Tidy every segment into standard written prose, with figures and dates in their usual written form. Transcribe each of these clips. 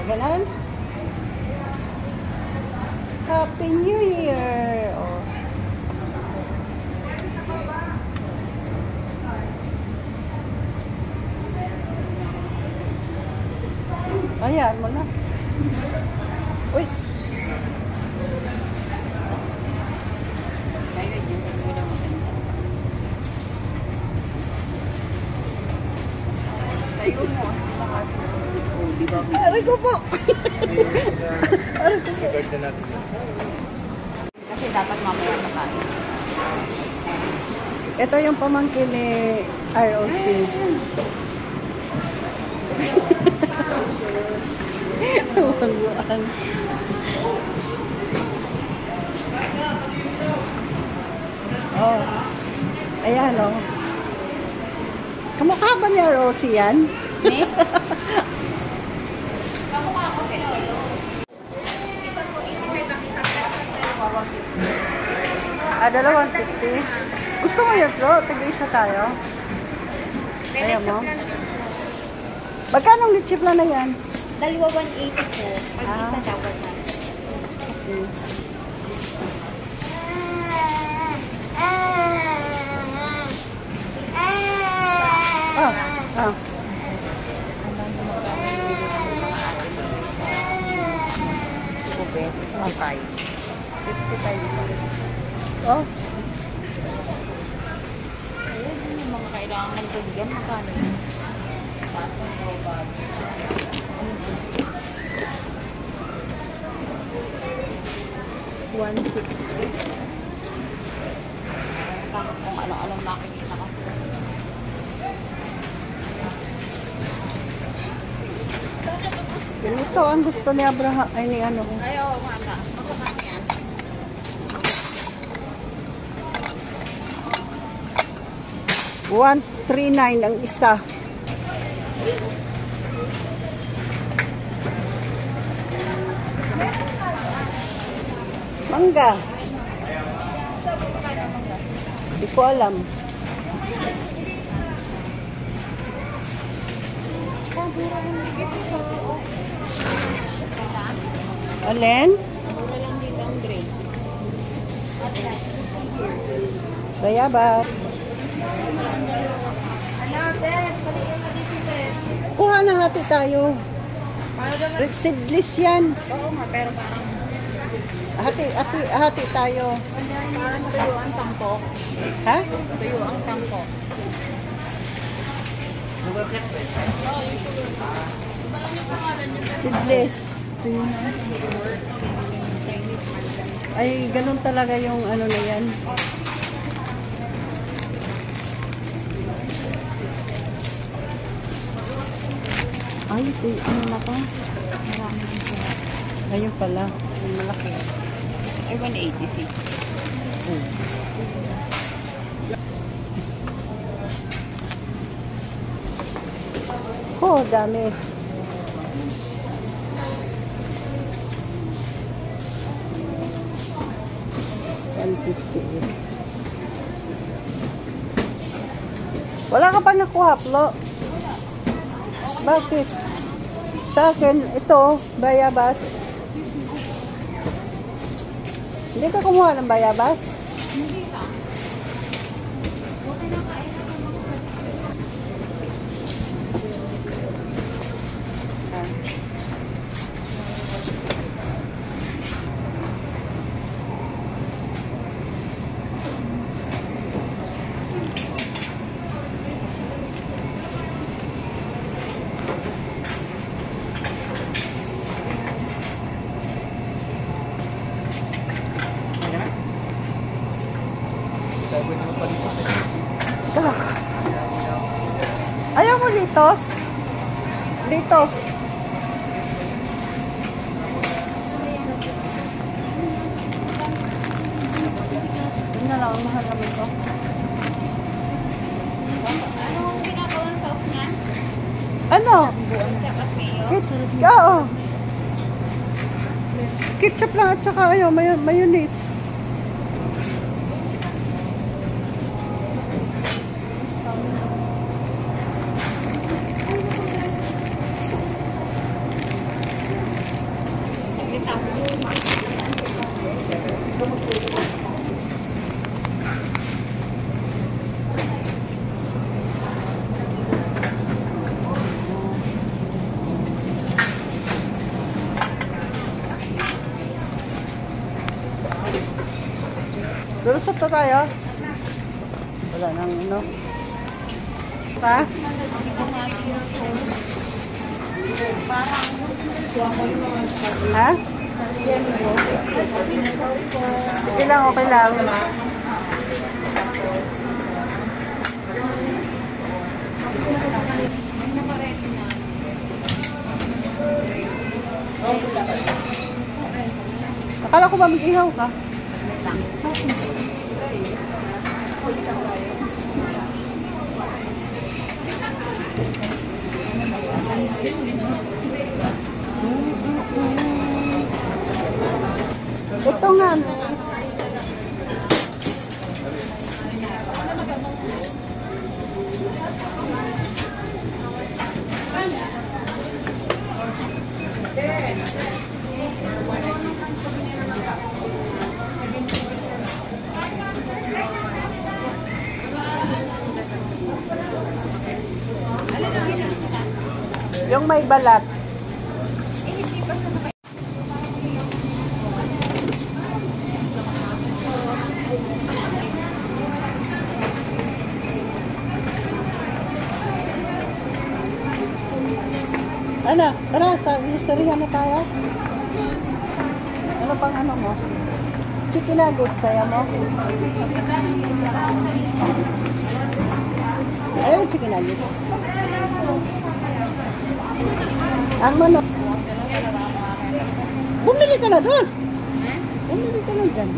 Ganon? Happy New Year! Oh. Ayan mo na. Uy! Tayo mo. Aray ko po! Aray ko po! Kasi dapat mamaya makain. Ito yung pamangkin ni ROC. Wangguan. Oh. Ayan o. Oh. Kamukha ba ni ROC yan? Eh? Kamukha ko pinolo. Dalawang 50. Gusto mo yun, bro? Tig-isa tayo. Ayaw mo? Magkano ang lechip na yan? Dalawa 180 po. Pag-isa dapat na. Okay. Ah. Okay. 55. Oh. Ayun, yung mga kailangan ng bigyan. Magkano yun? 160. Kung ano-anong makikita ko. Ganito ang gusto ni Abraham. Ay, ni ano. Ayaw, mata. Magkakano yan? $139 ang isa. Mangga. Hindi ko alam. Alin? Mura lang dito ang grade. Bayabas. Kuha na hati tayo. Seedless yan. Oo nga, pero parang Hati tayo. parang tuyo ang tangkok. Ha? Tuyo ang tangkok. Seedless. Ay, ganun talaga yung ano na yan. Ay, ito yung ano na to. Ayun pala. Yung malaki. Ay, 180 Oh, dami. Wala ka pa nakuha, Flo? Bakit? Sa akin, ito, bayabas. Hindi ka kumuha ng bayabas? Hindi ka. Okay na kain. Ayaw mo litos? Litos. Yun na lang, ang mahal naman ito. Ano ang ginagawang sauce niya? Ano? Dapat mayo. Oo. Ketchup lang at saka mayonnaise. Lusot na tayo. Wala nang ano. Ha? Ha? Okay lang, okay lang. Akala ko ba mag-ihaw ka? Ito nga, miss. Yung may balat. Ano? Tara, sa groceryhan na tayo. Ano pang ano mo? Chicken nuggets, saya mo? Ayaw yung chicken nuggets. Ang manok. Bumili ka na doon. Bumili ka na dyan.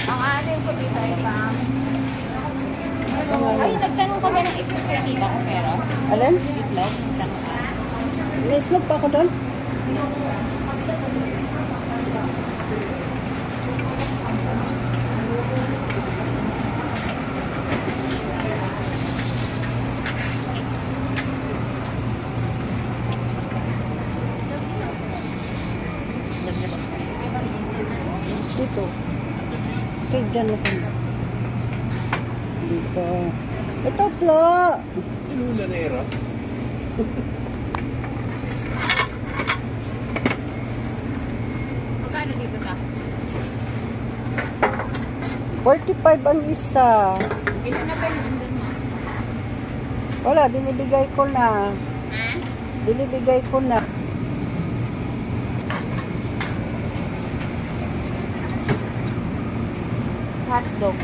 Ang aling ko dito ay pang... Ay, nagtanong ka ba ng itlog kay tita ko pero? Alin? Itlog? Nagtanong ka? May itlog pa ako doon. Dito. Okay, dyan na kami. Dito. Ito, Flo. Lulanera. Magkano dito ka? 45 ang isa. Ilan na ba yung andun mo? Wala, binibigay ko na. Ha? Binibigay ko na. Hotdog.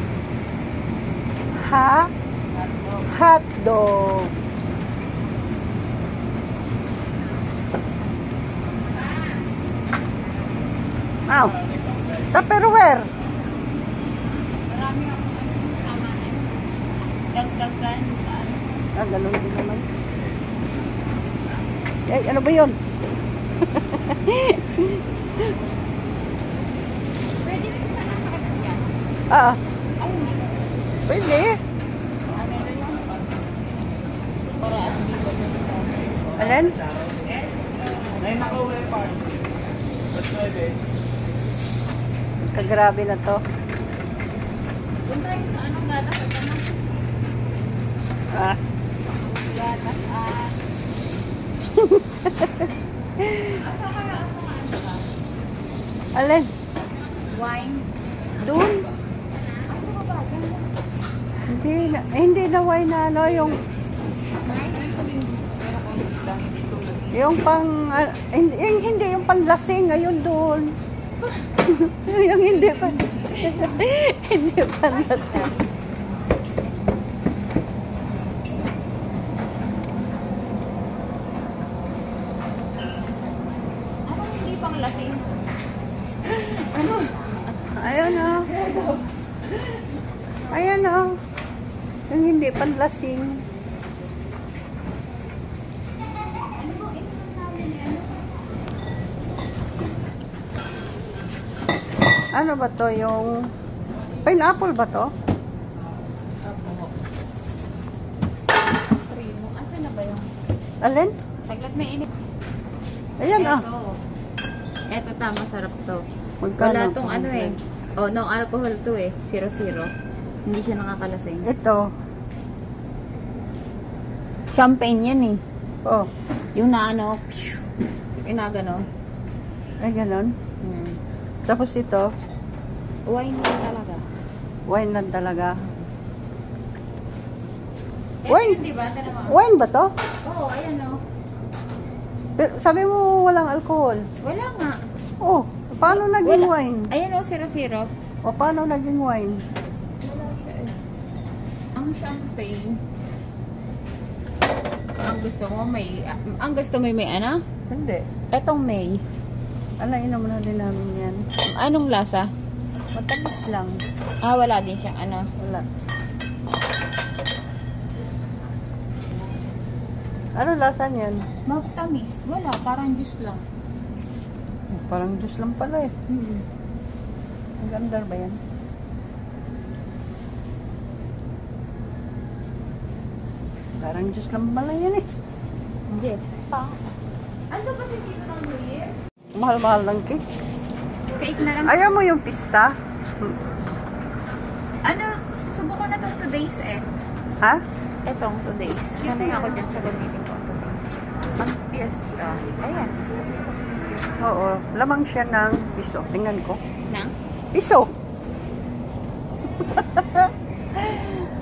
Ha? Hotdog. Hotdog. Ow. Tupperware. Marami akong ano kasama na. Dagdagan. Ah, ganun din naman. Eh, ano ba yun? Pwede rin sa nasa yan. Ah, Ay, hindi. pwede. Ano rin yun? Para at least wala. Alin? Nay, nakauwi pa. Mas 9. Kagrabe na to. Doon tayo sa anong gatas at ano? Ah. Gatas at... Asa kaya ako nga ano ka? Alin? Wine. Doon? Asa ka ba? Hindi na wine na ano, yung pang, hindi, yung panlasing, ngayon doon. Yung hindi pa, hindi panlasing. Ano hindi pang lasing? Ano? Ayan o. Ayan o. Yung hindi panlasing. Ano ba? Ito namin yan. Ano ba to yung pineapple ba to? Primo. Asa na ba yung... Alin? Saglat may init. Ayan ah. Eto tama, sarap to. Magkano? Wala tong ano eh. Oh, no alcohol to eh. 0-0. Hindi siya nakakalasing. Ito. Champagne yan eh. Oh. Yung na ano, yung na gano'n. Ay, ganon. Tapos ito, Wine lang talaga. wine lang talaga. Wine? Di ba? Tara mo. Wine ba to? Oo, ayan o. Pero sabi mo walang alcohol. Wala nga. Oh, paano naging Wala. wine? Ayan o, 00. O paano naging wine? Wala siya eh. Ang champagne. Ang gusto mo may ano? Hindi. Etong May. Ala, inom na din namin yan. Anong lasa? Matamis lang. Ah, wala din siyang ano. Wala. Ano lasa niyan? Matamis. Wala, parang juice lang. Parang juice lang pala eh. Ang ganda ba yan? Parang juice lang pala yan eh. Yes. Ano ba si Tito ng New Year? Mahal-mahal ng cake. Cake na lang. Ayaw mo yung pista? Ano, subukan na itong 2 days eh. Ha? Etong 2 days. Sanay ako dyan sa gamitin ko 2 days. Ang fiesta. Ayan. Oo. Lamang siya ng piso. Tingnan ko. Nang? Piso!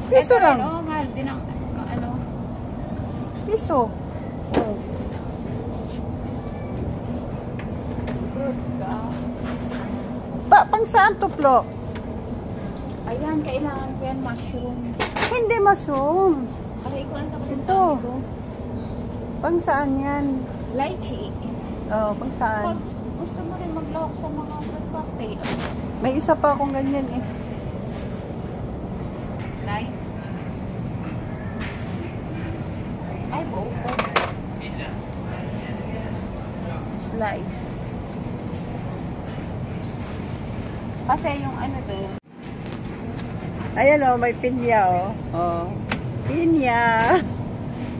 Piso Eto lang. rin, oh, mahal din ang ano. Piso. Oh. Fruit ka. Pang saan to, Flo? Ayan, kailangan ko yan mushroom. Hindi masum. Aray ko, ang sakit ng Ito. tummy ko. Pang saan yan? Lychee. Oo, pang saan? Pag gusto mo rin maglawak sa mga fruit cocktail. May isa pa akong ganyan eh. Lime. Ay, buo ko. Slice. Kasi yung ano to. Ayan o, may pinya o. Oh. Pinya.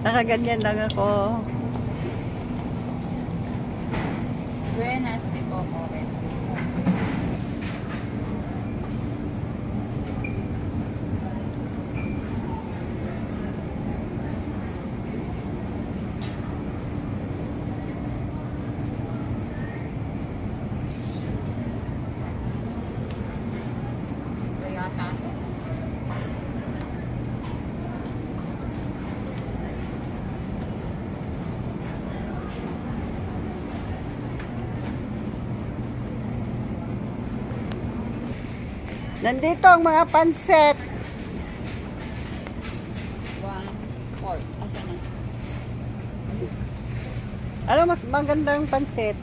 Nakaganyan lang ako. Buenas de coco. Nandito ang mga pansit. 1/4. Asa na? Ano mas magandang pansit?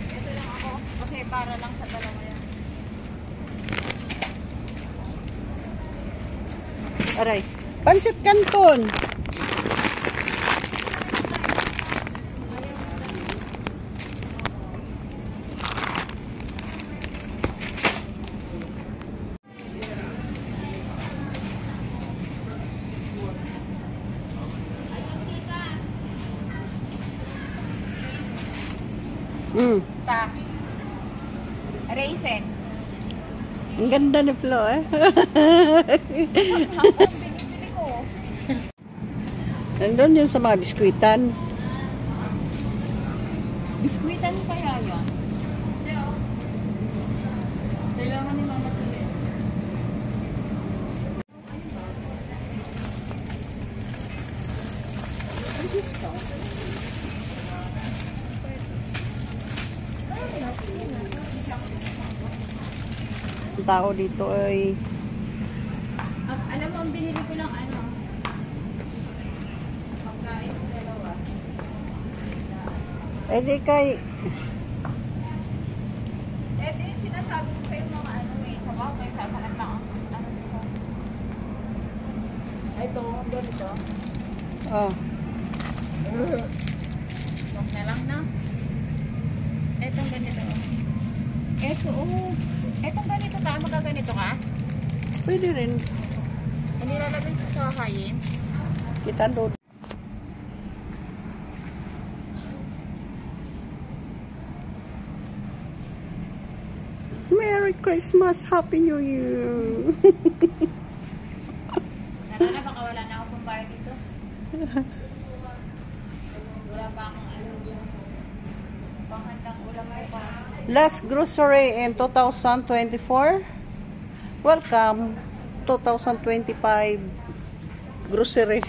Ito lang ako. Okay, para lang sa dalawa yan. Aray. Pansit Canton. Ta. Raisin. Ang ganda ni Flo eh. Ako, binibili ko. Nandun yun sa mga biskwitan. Biskwitan kaya yan? Kailangan ni Mama Tili. Ang gusto. Ang tao dito ay Alam mo, ang binili ko lang ano, pagkain ng dalawa. eh di kay Ito yung sinasabi ko kayo mga ano eh, sa mga kayo sasakit lang ang ano dito. Ito, ang ganito. oh, Huwag na lang na. Etong ganito. Eto, oh. Etong ganito ka, magaganito ka? pwede rin. Hindi lalagay sa kakain. Kita doon. Merry Christmas, Happy New Year. Ano na, baka wala na ako pang bayad dito. Wala pa akong ano. Panghandang ulam ay pa. Last grocery in 2024. Welcome 2025 grocery.